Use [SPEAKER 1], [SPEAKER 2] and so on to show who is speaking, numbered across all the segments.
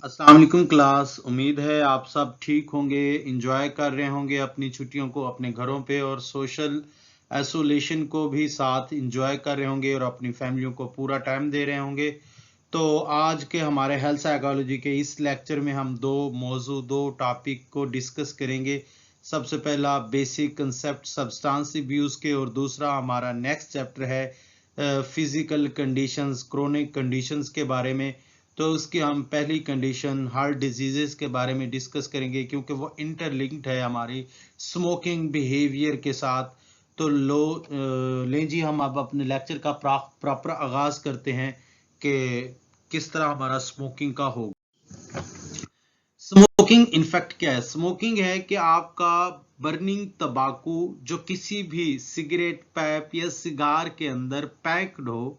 [SPEAKER 1] अस्सलाम वालेकुम क्लास। उम्मीद है आप सब ठीक होंगे, एंजॉय कर रहे होंगे अपनी छुट्टियों को अपने घरों पे और सोशल आइसोलेशन को भी साथ एंजॉय कर रहे होंगे और अपनी फैमिलियों को पूरा टाइम दे रहे होंगे। तो आज के हमारे हेल्थ साइकोलॉजी के इस लेक्चर में हम दो टॉपिक को डिस्कस करेंगे। सबसे पहला बेसिक कंसेप्ट सब्सटेंस अब्यूज के और दूसरा हमारा नेक्स्ट चैप्टर है फिजिकल कंडीशंस क्रोनिक कंडीशंस के बारे में। तो उसकी हम पहली कंडीशन हार्ट डिजीजेस के बारे में डिस्कस करेंगे क्योंकि वो इंटरलिंक्ड है हमारी स्मोकिंग बिहेवियर के साथ। तो लें जी, हम अब अपने लेक्चर का प्रॉपर आगाज करते हैं कि किस तरह हमारा स्मोकिंग का होगा। स्मोकिंग इनफैक्ट क्या है? स्मोकिंग है कि आपका बर्निंग तंबाकू जो किसी भी सिगरेट पाइप या सिगार के अंदर पैक्ड हो,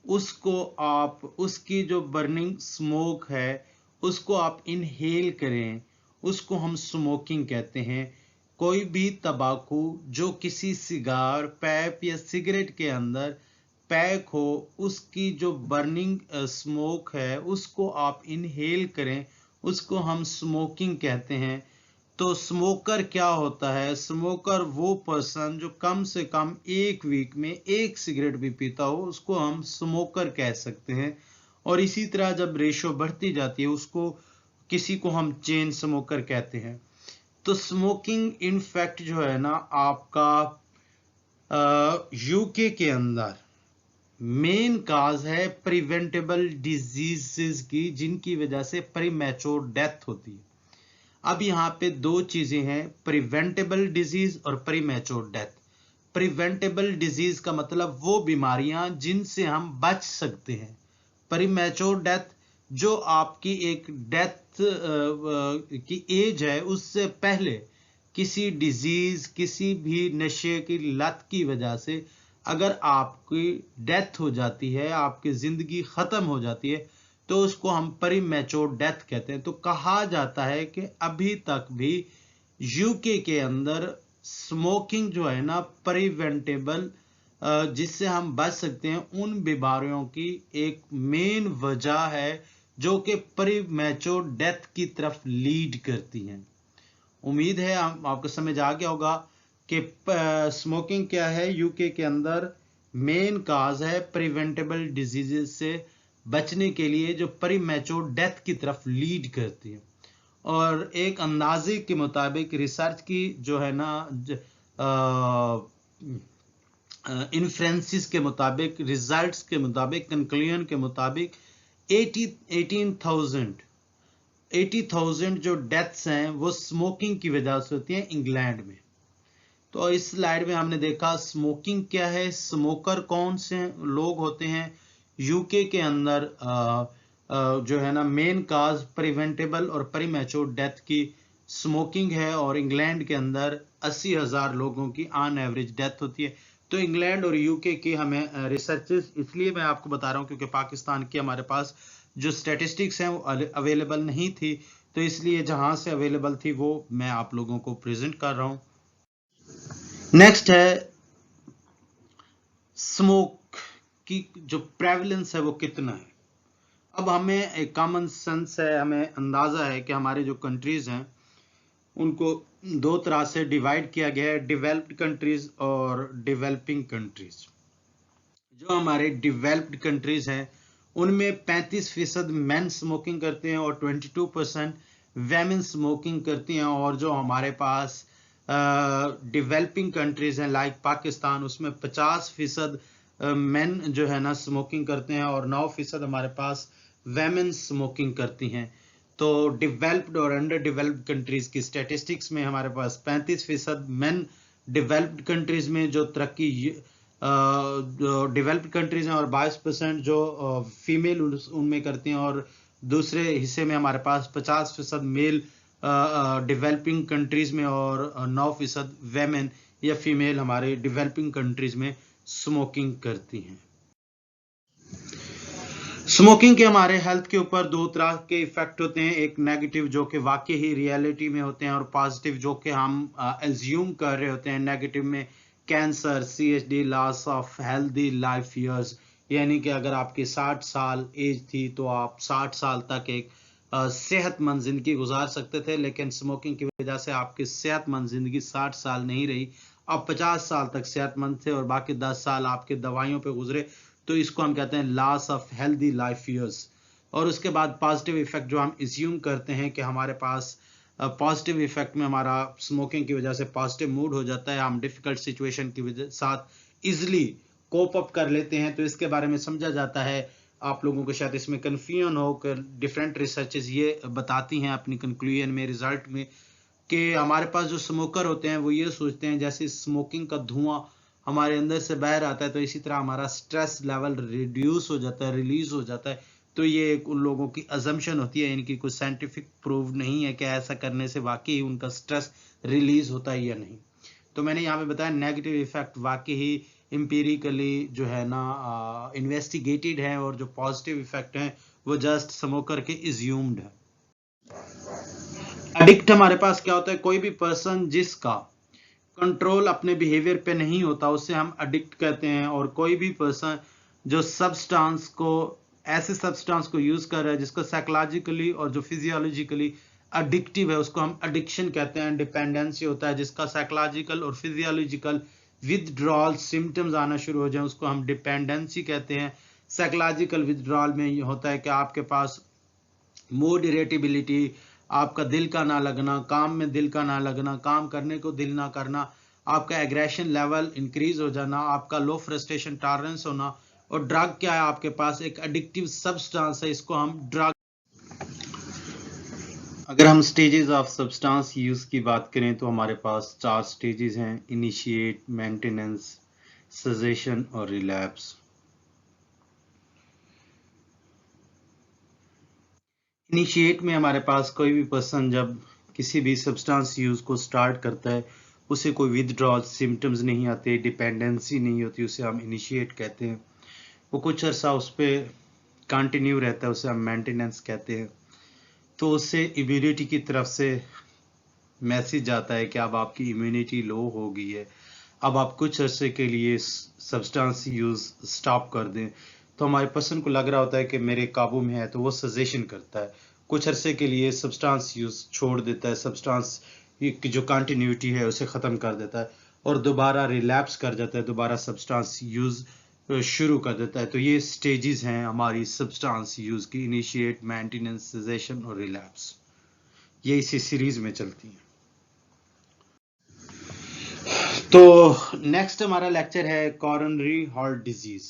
[SPEAKER 1] उसको आप उसकी जो बर्निंग स्मोक है उसको आप इनहेल करें, उसको हम स्मोकिंग कहते हैं। कोई भी तंबाकू जो किसी सिगार पैप या सिगरेट के अंदर पैक हो, उसकी जो बर्निंग स्मोक है उसको आप इनहेल करें, उसको हम स्मोकिंग कहते हैं। तो स्मोकर क्या होता है? स्मोकर वो पर्सन जो कम से कम एक वीक में एक सिगरेट भी पीता हो, उसको हम स्मोकर कह सकते हैं। और इसी तरह जब रेशो बढ़ती जाती है उसको किसी को हम चेन स्मोकर कहते हैं। तो स्मोकिंग इनफैक्ट जो है ना आपका यूके के अंदर मेन काज है प्रिवेंटेबल डिजीजेस की, जिनकी वजह से प्रीमैच्योर डेथ होती है। अब यहाँ पे दो चीजें हैं, प्रिवेंटेबल डिजीज और प्रीमैच्योर डेथ। प्रिवेंटेबल डिजीज का मतलब वो बीमारियां जिनसे हम बच सकते हैं। प्रीमैच्योर डेथ जो आपकी एक डेथ की एज है उससे पहले किसी डिजीज किसी भी नशे की लत की वजह से अगर आपकी डेथ हो जाती है, आपकी जिंदगी खत्म हो जाती है, तो उसको हम प्रीमैच्योर डेथ कहते हैं। तो कहा जाता है कि अभी तक भी यूके के अंदर स्मोकिंग जो है ना प्रिवेंटेबल, जिससे हम बच सकते हैं, उन बीमारियों की एक मेन वजह है जो कि प्रीमैच्योर डेथ की तरफ लीड करती हैं। उम्मीद है आपको समझ आ गया होगा कि स्मोकिंग क्या है। यूके के अंदर मेन काज है प्रिवेंटेबल डिजीजेस से बचने के लिए जो प्रीमैच्योर डेथ की तरफ लीड करती है। और एक अंदाजे के मुताबिक रिसर्च की जो है ना इन्फ्रेंसिस के मुताबिक, रिजल्ट्स के मुताबिक, कंक्लूजन के मुताबिक 80,000 जो डेथ्स हैं वो स्मोकिंग की वजह से होती हैं इंग्लैंड में। तो इस स्लाइड में हमने देखा स्मोकिंग क्या है, स्मोकर कौन से लोग होते हैं। यूके के अंदर जो है ना मेन काज प्रिवेंटेबल और प्रीमैच्योर डेथ की स्मोकिंग है, और इंग्लैंड के अंदर 80,000 लोगों की ऑन एवरेज डेथ होती है। तो इंग्लैंड और यूके की हमें रिसर्चेस इसलिए मैं आपको बता रहा हूं क्योंकि पाकिस्तान की हमारे पास जो स्टैटिस्टिक्स हैं वो अवेलेबल नहीं थी, तो इसलिए जहां से अवेलेबल थी वो मैं आप लोगों को प्रेजेंट कर रहा हूं। नेक्स्ट है स्मोक की जो प्रेवलेंस है वो कितना है। अब हमें एक कॉमन सेंस है, हमें अंदाजा है कि हमारे जो कंट्रीज हैं उनको दो तरह से डिवाइड किया गया है, डेवलप्ड कंट्रीज और डेवलपिंग कंट्रीज। जो हमारे डेवलप्ड कंट्रीज हैं उनमें 35% मेन स्मोकिंग करते हैं और 22% वेमेन स्मोकिंग करती हैं। और जो हमारे पास डेवलपिंग कंट्रीज हैं लाइक पाकिस्तान, उसमें 50% मेन जो है ना स्मोकिंग करते हैं और 9% हमारे पास वेमेन स्मोकिंग करती हैं। तो डेवलप्ड और अंडर डेवलप्ड कंट्रीज की स्टैटिस्टिक्स में हमारे पास 35% मेन डेवलप्ड कंट्रीज में जो तरक्की जो डेवलप्ड कंट्रीज हैं और 22% जो फीमेल उनमें करती हैं, और दूसरे हिस्से में हमारे पास 50% मेल डेवलपिंग कंट्रीज में और 9% वेमेन या फीमेल हमारे डेवलपिंग कंट्रीज में स्मोकिंग करती हैं। स्मोकिंग के हमारे हेल्थ के ऊपर दो तरह के इफेक्ट होते हैं, एक नेगेटिव जो कि वाकई ही रियलिटी में होते हैं, और पॉजिटिव जो कि हम एज्यूम कर रहे होते हैं। नेगेटिव में cancer, CHD, loss of healthy life years, यानी कि अगर आपकी 60 साल एज थी तो आप 60 साल तक एक सेहतमंद जिंदगी गुजार सकते थे, लेकिन स्मोकिंग की वजह से आपकी सेहतमंद जिंदगी 60 साल नहीं रही, आप 50 साल तक सेहतमंद थे और बाकी 10 साल आपके दवाइयों पे गुजरे। तो इसको हम कहते हैं loss of healthy life years. और उसके बाद पॉजिटिव इफेक्ट जो हम इज्यूम करते हैं कि हमारे पास पॉजिटिव इफेक्ट में हमारा स्मोकिंग की वजह से पॉजिटिव मूड हो जाता है, हम डिफिकल्ट सिचुएशन की वजह साथ इजिली कोप अप कर लेते हैं। तो इसके बारे में समझा जाता है, आप लोगों को शायद इसमें कंफ्यूजन हो कर डिफरेंट रिसर्चेस ये बताती हैं अपनी कंक्लूजन में, रिजल्ट में, कि हमारे पास जो स्मोकर होते हैं वो ये सोचते हैं जैसे स्मोकिंग का धुआं हमारे अंदर से बाहर आता है तो इसी तरह हमारा स्ट्रेस लेवल रिड्यूस हो जाता है, रिलीज हो जाता है। तो ये एक उन लोगों की अजम्पशन होती है, इनकी कोई साइंटिफिक प्रूव नहीं है कि ऐसा करने से वाकई उनका स्ट्रेस रिलीज होता है या नहीं। तो मैंने यहाँ पे बताया नेगेटिव इफेक्ट वाकई ही एम्पिरिकली जो है ना इन्वेस्टिगेटेड है, और जो पॉजिटिव इफेक्ट हैं वो जस्ट स्मोकर के इज्यूम्ड है। एडिक्ट हमारे पास क्या होता है, कोई भी पर्सन जिसका कंट्रोल अपने बिहेवियर पे नहीं होता उसे हम एडिक्ट कहते हैं। और कोई भी पर्सन जो सब्सटेंस को ऐसे सब्सटेंस को यूज कर रहा है जिसको साइकोलॉजिकली और जो फिजियोलॉजिकली एडिक्टिव है उसको हम एडिक्शन कहते हैं। डिपेंडेंसी होता है जिसका साइकोलॉजिकल और फिजियोलॉजिकल विथड्रॉल सिम्टम्स आना शुरू हो जाए उसको हम डिपेंडेंसी कहते हैं। साइकोलॉजिकल विथड्रॉल में ये होता है कि आपके पास मूड इरेटेबिलिटी, आपका दिल का ना लगना, काम में दिल का ना लगना, काम करने को दिल ना करना, आपका एग्रेशन लेवल इंक्रीज हो जाना, आपका लो फ्रस्ट्रेशन टॉलरेंस होना। और ड्रग क्या है, आपके पास एक एडिक्टिव सब्सटेंस है, इसको हम ड्रग। अगर हम स्टेजेस ऑफ सब्सटेंस यूज की बात करें तो हमारे पास 4 स्टेजेस हैं, इनिशिएट, मेंटेनेंस, सेसेशन और रिलैप्स। इनिशिएट में हमारे पास कोई भी पर्सन जब किसी भी सब्सटेंस यूज को स्टार्ट करता है उसे कोई विथड्रॉल सिम्टम्स नहीं आते, डिपेंडेंसी नहीं होती, उसे हम इनिशिएट कहते हैं। वो कुछ अर्सा उस पर कंटिन्यू रहता है, उसे हम मेंटेनेंस कहते हैं। तो उससे इम्यूनिटी की तरफ से मैसेज आता है कि अब आपकी इम्यूनिटी लो हो गई है, अब आप कुछ अरसे के लिए सब्सटेंस यूज स्टॉप कर दें। तो हमारे पर्सन को लग रहा होता है कि मेरे काबू में है, तो वो सजेशन करता है, कुछ अरसे के लिए सब्सटेंस यूज छोड़ देता है, सब्सटेंस की जो कंटिन्यूटी है उसे ख़त्म कर देता है और दोबारा रिलैप्स कर जाता है, दोबारा सब्सटेंस यूज शुरू कर देता है। तो ये स्टेजेस हैं हमारी सब्सटेंस यूज की, इनिशिएट, मेंटेनेंस, सेसेशन और रिलैप्स। ये इसी सीरीज में चलती हैं। तो नेक्स्ट हमारा लेक्चर है कॉरोनरी हार्ट डिजीज,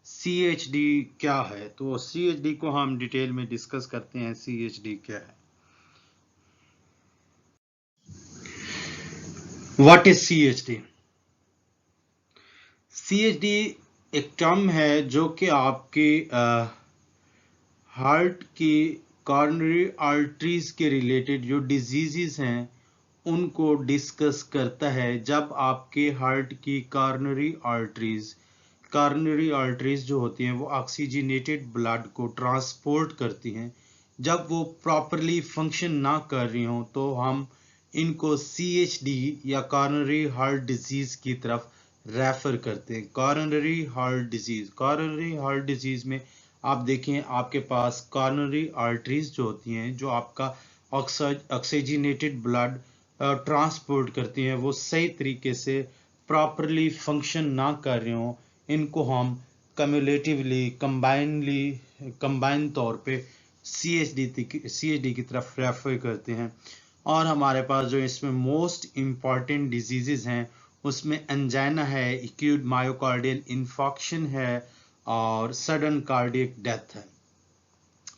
[SPEAKER 1] CHD क्या है। तो CHD को हम डिटेल में डिस्कस करते हैं, CHD क्या है। What is CHD? CHD एक टर्म है जो कि आपके हार्ट की कॉरोनरी आर्टरीज के रिलेटेड जो डिजीजेस हैं उनको डिस्कस करता है। जब आपके हार्ट की कॉरोनरी आर्टरीज जो होती हैं वो ऑक्सीजनेटेड ब्लड को ट्रांसपोर्ट करती हैं, जब वो प्रॉपरली फंक्शन ना कर रही हों तो हम इनको CHD या कॉरोनरी हार्ट डिजीज की तरफ रेफर करते हैं। कॉरोनरी हार्ट डिजीज में आप देखें आपके पास कॉरोनरी आर्टरीज जो होती हैं जो आपका ऑक्सीजनेटेड ब्लड ट्रांसपोर्ट करती हैं वो सही तरीके से प्रॉपरली फंक्शन ना कर रहे हों, इनको हम कम्युलेटिवली कंबाइन तौर पे CHD की तरफ रेफर करते हैं। और हमारे पास जो इसमें मोस्ट इम्पॉर्टेंट डिजीजेस हैं उसमें एंजाइना है, एक्यूट मायोकार्डियल इन्फॉक्शन है और सडन कार्डियक डेथ है।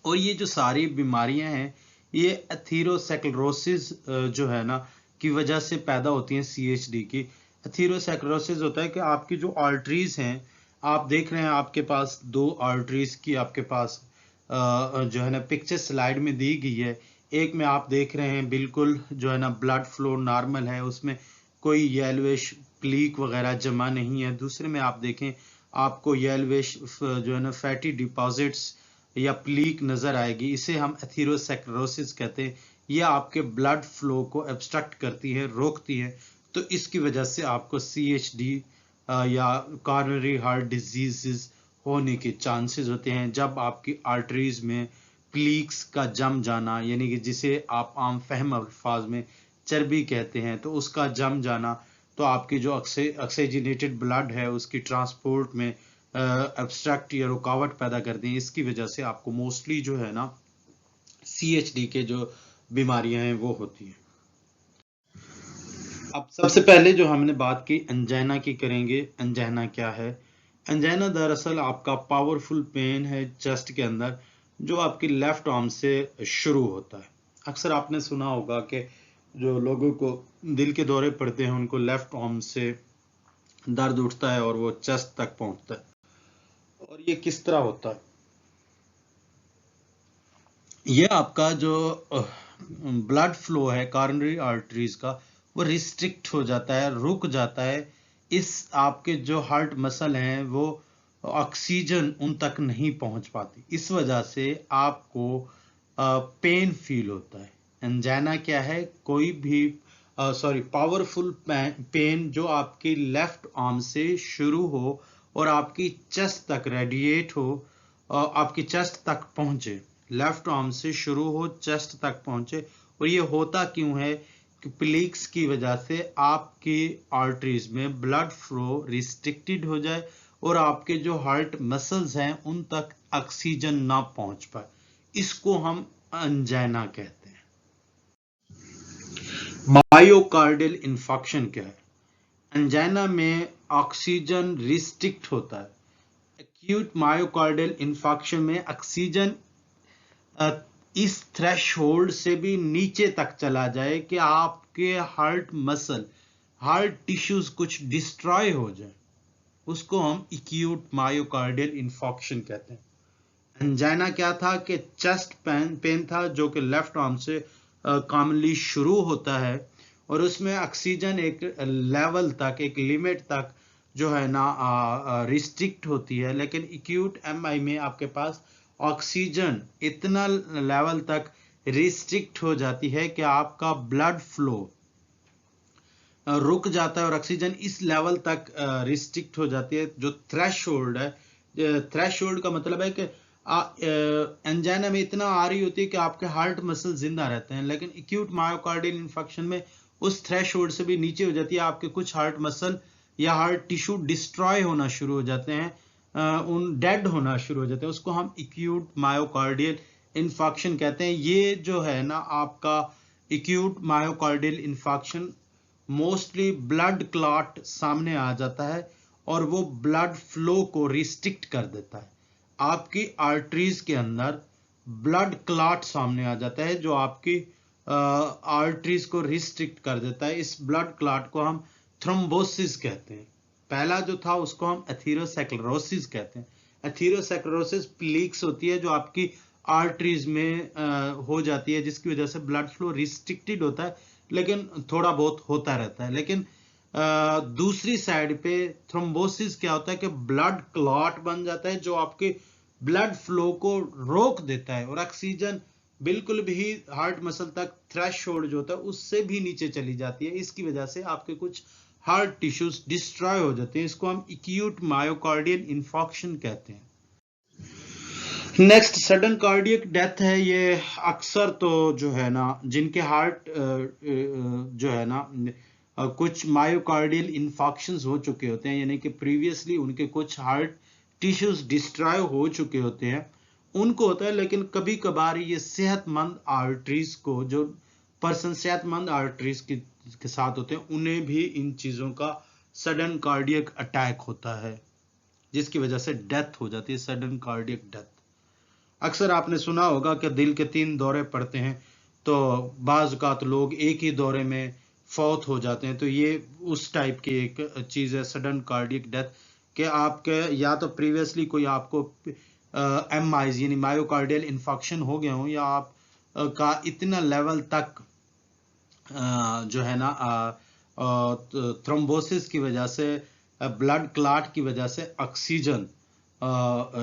[SPEAKER 1] और ये जो सारी बीमारियां हैं ये एथेरोस्क्लेरोसिस जो है ना की वजह से पैदा होती हैं। CHD की एथेरोस्क्लेरोसिस होता है कि आपकी जो आर्टरीज हैं, आप देख रहे हैं आपके पास 2 आर्टरीज की आपके पास जो है ना पिक्चर स्लाइड में दी गई है। एक में आप देख रहे हैं बिल्कुल जो है ना ब्लड फ्लो नॉर्मल है, उसमें कोई येलोइश प्लीक वगैरह जमा नहीं है। दूसरे में आप देखें आपको येलोइश जो है ना फैटी डिपॉजिट्स या प्लीक नजर आएगी, इसे हम एथेरोस्क्लेरोसिस कहते हैं। यह आपके ब्लड फ्लो को ऑब्स्ट्रक्ट करती है, रोकती है। तो इसकी वजह से आपको CHD या कॉरोनरी हार्ट डिजीजेस होने के चांसेस होते हैं जब आपकी आर्टरीज में प्लीक्स का जम जाना, यानी कि जिसे आप आम फहम अल्फाज में चर्बी कहते हैं, तो उसका जम जाना, तो आपकी जो ऑक्सीजनेटेड ब्लड है उसकी ट्रांसपोर्ट में एब्स्ट्रैक्ट या रुकावट पैदा करती है। इसकी वजह से आपको मोस्टली जो है ना CHD के जो बीमारियां हैं वो होती हैं। अब सबसे पहले जो हमने बात की एंजाइना की करेंगे। एंजाइना क्या है? एंजाइना दरअसल आपका पावरफुल पेन है चेस्ट के अंदर जो आपकी लेफ्ट आर्म से शुरू होता है। अक्सर आपने सुना होगा कि जो लोगों को दिल के दौरे पड़ते हैं उनको लेफ्ट आर्म से दर्द उठता है और वो चेस्ट तक पहुंचता है। और ये किस तरह होता है? ये आपका जो ब्लड फ्लो है कॉरोनरी आर्टरीज का वो रिस्ट्रिक्ट हो जाता है, रुक जाता है। इस आपके जो हार्ट मसल हैं वो ऑक्सीजन उन तक नहीं पहुंच पाती, इस वजह से आपको पेन फील होता है। एंजाइना क्या है? कोई भी पावरफुल पेन जो आपकी लेफ्ट आर्म से शुरू हो और आपकी चेस्ट तक रेडिएट हो, आपकी चेस्ट तक पहुंचे, लेफ्ट आर्म से शुरू हो चेस्ट तक पहुंचे। और ये होता क्यों है? कि प्लीक्स की वजह से आपकी आर्टरीज में ब्लड फ्लो रिस्ट्रिक्टेड हो जाए और आपके जो हार्ट मसल्स हैं उन तक ऑक्सीजन ना पहुंच पाए, इसको हम एंजाइना कहते हैं। मायोकार्डियल इन्फेक्शन क्या है? एंजाइना में ऑक्सीजन रिस्ट्रिक्ट होता है। एक्यूट मायोकार्डियल इन्फेक्शन में ऑक्सीजन इस थ्रेशोल्ड से भी नीचे तक चला जाए कि आपके हार्ट मसल, हार्ट टिश्यूज कुछ डिस्ट्रॉय हो जाए, उसको हम एक्यूट मायोकार्डियल इन्फेक्शन कहते हैं। एंजाइना क्या था? कि चेस्ट पेन था जो कि लेफ्ट आर्म से कॉमनली शुरू होता है और उसमें ऑक्सीजन एक लेवल तक, एक लिमिट तक जो है ना रिस्ट्रिक्ट होती है। लेकिन एक्यूट MI में आपके पास ऑक्सीजन इतना लेवल तक रिस्ट्रिक्ट हो जाती है कि आपका ब्लड फ्लो रुक जाता है और ऑक्सीजन इस लेवल तक रिस्ट्रिक्ट हो जाती है जो थ्रेशोल्ड है। थ्रेशोल्ड का मतलब है कि एंजाइना में इतना आ रही होती है कि आपके हार्ट मसल जिंदा रहते हैं, लेकिन एक्यूट मायोकार्डियल इन्फेक्शन में उस थ्रेशोल्ड से भी नीचे हो जाती है, आपके कुछ हार्ट मसल या हार्ट टिश्यू डिस्ट्रॉय होना शुरू हो जाते हैं, उन डेड होना शुरू हो जाते हैं, उसको हम एक्यूट मायोकार्डियल इन्फेक्शन कहते हैं। ये जो है ना आपका acute myocardial infection mostly blood clot सामने आ जाता है और वो ब्लड फ्लो को रिस्ट्रिक्ट कर देता है। आपकी आर्टरीज के अंदर ब्लड क्लॉट सामने आ जाता है जो आपकी आर्टरीज को रिस्ट्रिक्ट कर देता है। इस ब्लड क्लॉट को हम थ्रोम्बोसिस कहते हैं। पहला जो था उसको हम एथेरोस्क्लेरोसिस कहते हैं। एथेरोस्क्लेरोसिस प्लीक्स होती है जो आपकी आर्टरीज में हो जाती है, जिसकी वजह से ब्लड फ्लो रिस्ट्रिक्टेड होता है, लेकिन थोड़ा बहुत होता रहता है। लेकिन दूसरी साइड पे थ्रोम्बोसिस क्या होता है कि ब्लड क्लॉट बन जाता है जो आपके ब्लड फ्लो को रोक देता है और ऑक्सीजन बिल्कुल भी हार्ट मसल तक थ्रेशोल्ड जो होता है उससे भी नीचे चली जाती है। इसकी वजह से आपके कुछ हार्ट टिश्यूज डिस्ट्रॉय हो जाते हैं, इसको हम एक्यूट मायोकार्डियल इन्फेक्शन कहते हैं। नेक्स्ट सडन कार्डियक डेथ है। ये अक्सर तो जो है ना जिनके हार्ट जो है ना कुछ मायोकार्डियल इन्फेक्शंस हो चुके होते हैं, यानी कि प्रीवियसली उनके कुछ हार्ट टिश्यूज डिस्ट्रॉय हो चुके होते हैं, उनको होता है। लेकिन कभी कभार ये सेहतमंद आर्टरीज को, जो पर्सन सेहतमंद आर्टरीज के साथ होते हैं, उन्हें भी इन चीजों का सडन कार्डियक अटैक होता है, जिसकी वजह से डेथ हो जाती है, सडन कार्डियक डेथ। अक्सर आपने सुना होगा कि दिल के 3 दौरे पड़ते हैं तो बाज़ औक़ात लोग एक ही दौरे में फौत हो जाते हैं। तो ये उस टाइप की एक चीज़ है सडन कार्डियक डेथ, कि आपके या तो प्रीवियसली कोई आपको MIs यानी मायोकार्डियल इन्फेक्शन हो गया हो, या आप का इतना लेवल तक जो है ना थ्रोम्बोसिस की वजह से, ब्लड क्लॉट की वजह से ऑक्सीजन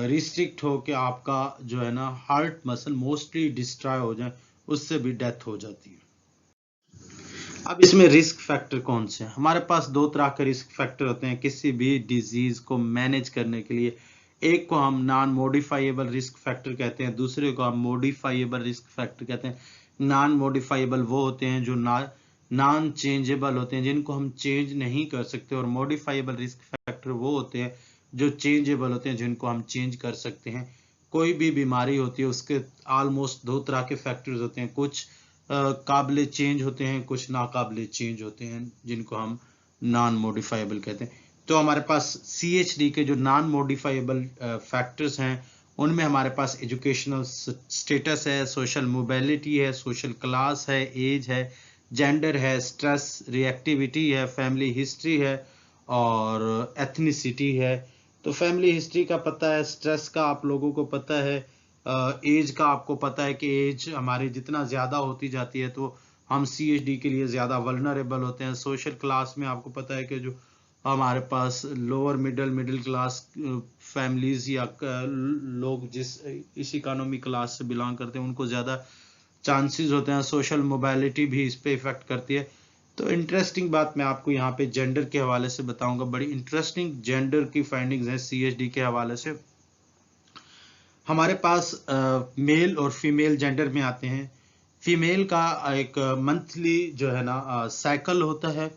[SPEAKER 1] रिस्ट्रिक्ट हो के आपका जो है ना हार्ट मसल मोस्टली डिस्ट्रॉय हो जाए, उससे भी डेथ हो जाती है। अब इसमें रिस्क फैक्टर कौन से हैं? हमारे पास 2 तरह के रिस्क फैक्टर होते हैं किसी भी डिजीज को मैनेज करने के लिए। एक को हम नॉन मॉडिफाइएबल रिस्क फैक्टर कहते हैं, दूसरे को हम मॉडिफाइएबल रिस्क फैक्टर कहते हैं। नॉन मॉडिफाइएबल वो होते हैं जो नॉन चेंजेबल होते हैं, जिनको हम चेंज नहीं कर सकते, और मॉडिफाइएबल रिस्क फैक्टर वो होते हैं जो चेंजेबल होते हैं, जिनको हम चेंज कर सकते हैं। कोई भी बीमारी होती है उसके ऑलमोस्ट दो तरह के फैक्टर्स होते हैं, कुछ काबिल चेंज होते हैं, कुछ नाकाबिल चेंज होते हैं, जिनको हम नॉन मॉडिफाइएबल कहते हैं। तो हमारे पास CHD के जो नॉन मॉडिफाइएबल फैक्टर्स हैं, उनमें हमारे पास एजुकेशनल स्टेटस है, सोशल मोबिलिटी है, सोशल क्लास है, एज है, जेंडर है, स्ट्रेस रिएक्टिविटी है, फैमिली हिस्ट्री है और एथनिसिटी है। तो फैमिली हिस्ट्री का पता है, स्ट्रेस का आप लोगों को पता है, एज का आपको पता है कि एज हमारी जितना ज़्यादा होती जाती है तो हम CHD के लिए ज़्यादा वल्नरेबल होते हैं। सोशल क्लास में आपको पता है कि जो हमारे पास लोअर मिडिल क्लास फैमिलीज या लोग जिस इस इकोनॉमी क्लास से बिलोंग करते हैं उनको ज़्यादा चांसेस होते हैं। सोशल मोबिलिटी भी इस पे इफेक्ट करती है। तो इंटरेस्टिंग बात मैं आपको यहाँ पे जेंडर के हवाले से बताऊंगा, बड़ी इंटरेस्टिंग जेंडर की फाइंडिंग्स हैं CHD के हवाले से। हमारे पास मेल और फीमेल जेंडर में आते हैं। फीमेल का एक मंथली जो है ना साइकिल होता है,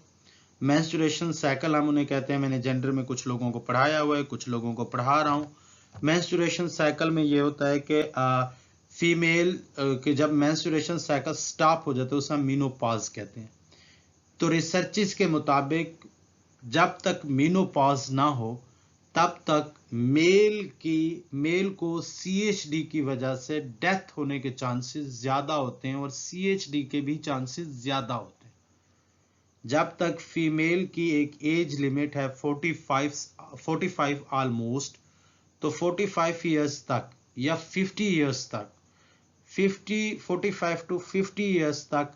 [SPEAKER 1] मेंस्ट्रुएशन साइकिल हम उन्हें कहते हैं। मैंने जेंडर में कुछ लोगों को पढ़ाया हुआ है, कुछ लोगों को पढ़ा रहा हूँ। मेंस्ट्रुएशन साइकिल में ये होता है कि फीमेल के जब मेंस्ट्रुएशन साइकिल स्टॉप हो जाता है उसे हम मीनोपॉज कहते हैं। तो रिसर्चेस के मुताबिक जब तक मीनोपॉज ना हो तब तक मेल को CHD की वजह से डेथ होने के चांसेस ज्यादा होते हैं और CHD के भी चांसेस ज्यादा होते हैं। जब तक फीमेल की एक एज लिमिट है 45 ऑलमोस्ट, तो 45 इयर्स तक या 50 इयर्स तक, 45 टू 50 इयर्स तक,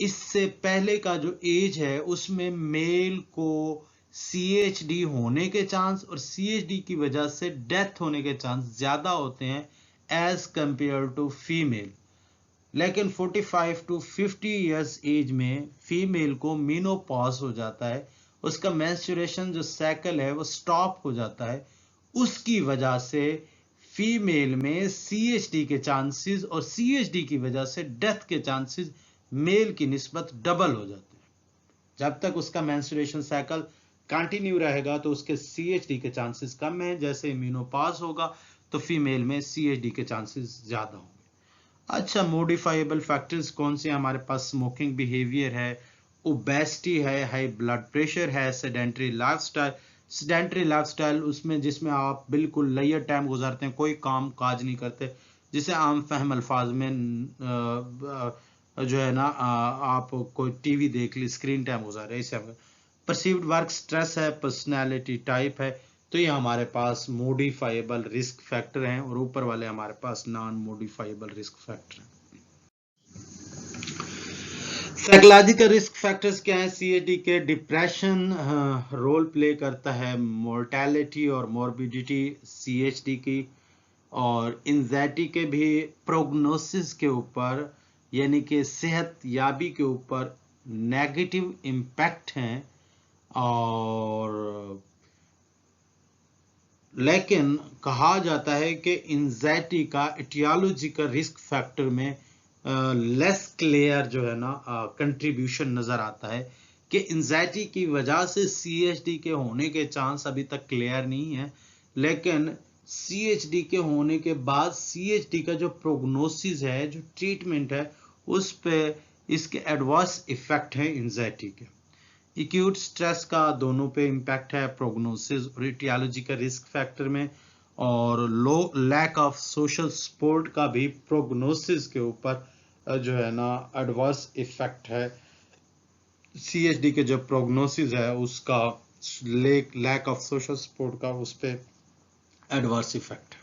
[SPEAKER 1] इससे पहले का जो एज है उसमें मेल को CHD होने के चांस और CHD की वजह से डेथ होने के चांस ज्यादा होते हैं एज कंपेयर टू फीमेल। लेकिन 45 टू 50 इयर्स एज में फीमेल को मीनोपॉज हो जाता है, उसका मेंस्ट्रुएशन जो साइकिल है वो स्टॉप हो जाता है। उसकी वजह से फीमेल में CHD के चांसेस और CHD की वजह से डेथ के चांसेस मेल की निस्बत डबल हो जाते हैं। जब तक उसका मेंस्ट्रुएशन साइकिल कंटिन्यू रहेगा तो उसके CHD के चांसेस कम है, जैसे मीनोपॉज होगा तो फीमेल में CHD के चांसेस ज्यादा होंगे। अच्छा, मॉडिफाइबल फैक्टर्स कौन से हमारे पास? स्मोकिंग बिहेवियर है, ओबेसिटी है, हाई ब्लड प्रेशर है, सेडेंटरी लाइफस्टाइल। सेडेंटरी लाइफस्टाइल उसमें जिसमें आप बिल्कुल लेयर टाइम गुजारते हैं, कोई काम काज नहीं करते, जिसे आम फहम अल्फाज में जो है ना आप कोई टीवी देख ली, स्क्रीन टाइम गुजार रहे हैं, इसे हम परसीव्ड वर्क स्ट्रेस है, पर्सनैलिटी टाइप है। तो ये हमारे पास मॉडिफाइबल रिस्क फैक्टर हैं और ऊपर वाले हमारे पास नॉन मॉडिफाइबल रिस्क फैक्टर हैं। साइकोलॉजिकल रिस्क फैक्टर्स क्या है CHD के? डिप्रेशन रोल प्ले करता है, मोर्टेलिटी और मॉर्बिडिटी CHD की, और एंजाइटी के भी प्रोग्नोसिस के ऊपर यानी कि सेहत याबी के ऊपर नेगेटिव इम्पैक्ट हैं। और लेकिन कहा जाता है कि एंजाइटी का एटियोलॉजिकल रिस्क फैक्टर में लेस क्लियर जो है ना कंट्रीब्यूशन नजर आता है कि एंजाइटी की वजह से CHD के होने के चांस अभी तक क्लियर नहीं है, लेकिन CHD के होने के बाद CHD का जो प्रोग्नोसिस है, जो ट्रीटमेंट है, उस पे इसके एडवर्स इफेक्ट है एंजाइटी के। एक्यूट स्ट्रेस का दोनों पे इम्पैक्ट है, प्रोग्नोसिस और एटियोलॉजी का रिस्क फैक्टर में, और लो लैक ऑफ सोशल सपोर्ट का भी प्रोग्नोसिस के ऊपर जो है ना एडवर्स इफेक्ट है। CHD के जो प्रोग्नोसिस है उसका लैक ऑफ सोशल सपोर्ट का उस पे एडवर्स इफेक्ट है।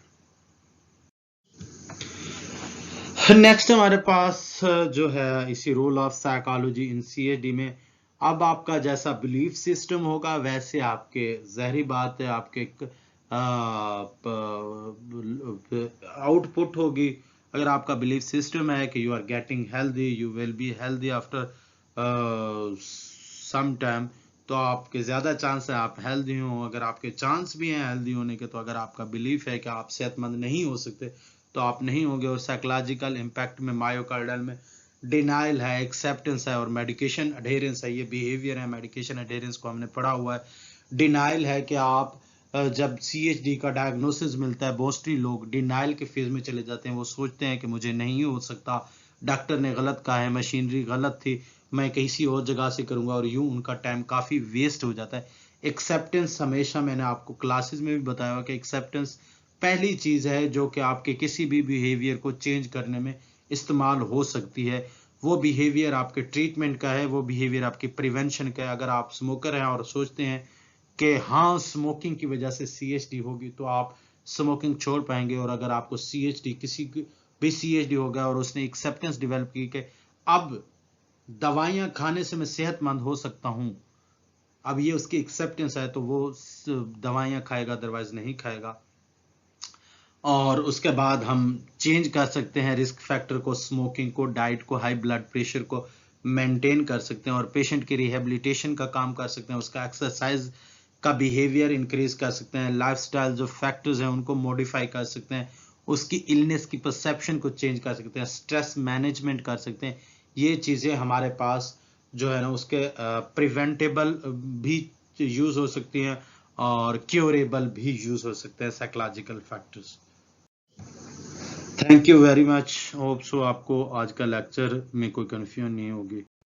[SPEAKER 1] नेक्स्ट हमारे पास जो है इसी role of psychology in CHD में, अब आपका जैसा बिलीफ सिस्टम होगा वैसे आपके, ज़ाहिर बात है, आपके आउटपुट होगी। अगर आपका बिलीफ सिस्टम है कि you are getting healthy, you will be healthy after some time, तो आपके ज़्यादा चांस है आप हेल्दी हो। अगर आपके चांस भी हैं हेल्दी होने के, तो अगर आपका बिलीफ है कि आप सेहतमंद नहीं हो सकते, तो आप नहीं होंगे। और साइकोलॉजिकल इम्पैक्ट में मायोकार्डियल में डिनाइल है, एक्सेप्टेंस है और मेडिकेशन अडेरेंस है। ये बिहेवियर है, मेडिकेशन अडेरेंस को हमने पढ़ा हुआ है। डिनाइल है कि आप जब CHD का डायग्नोसिस मिलता है, मोस्टली लोग डिनाइल के फेज में चले जाते हैं। वो सोचते हैं कि मुझे नहीं हो सकता, डॉक्टर ने गलत कहा है, मशीनरी गलत थी, मैं किसी और जगह से करूंगा, और यूं उनका टाइम काफ़ी वेस्ट हो जाता है। एक्सेप्टेंस हमेशा, मैंने आपको क्लासेस में भी बताया हुआ कि एक्सेप्टेंस पहली चीज़ है जो कि आपके किसी भी बिहेवियर को चेंज करने में इस्तेमाल हो सकती है। वो बिहेवियर आपके ट्रीटमेंट का है, वो बिहेवियर आपकी प्रिवेंशन का है। अगर आप स्मोकर हैं और सोचते हैं कि हाँ स्मोकिंग की वजह से CHD होगी, तो आप स्मोकिंग छोड़ पाएंगे। और अगर आपको CHD, किसी भी CHD हो गया और उसने एक्सेप्टेंस डेवलप की कि अब दवाइयां खाने से मैं सेहतमंद हो सकता हूं, अब ये उसकी एक्सेप्टेंस है, तो वो दवाइयां खाएगा, अदरवाइज नहीं खाएगा। और उसके बाद हम चेंज कर सकते हैं रिस्क फैक्टर को, स्मोकिंग को, डाइट को, हाई ब्लड प्रेशर को मेंटेन कर सकते हैं और पेशेंट की रिहेबिलिटेशन का काम कर सकते हैं। उसका एक्सरसाइज का बिहेवियर इंक्रीज कर सकते हैं, लाइफस्टाइल जो फैक्टर्स हैं उनको मॉडिफाई कर सकते हैं, उसकी इलनेस की परसेप्शन को चेंज कर सकते हैं, स्ट्रेस मैनेजमेंट कर सकते हैं। ये चीज़ें हमारे पास जो है ना उसके प्रिवेंटेबल भी यूज़ हो सकती हैं और क्योरेबल भी यूज़ हो सकते हैं psychological factors. Thank you very much. Hope so आपको आज का लेक्चर में कोई कन्फ्यूजन नहीं होगी।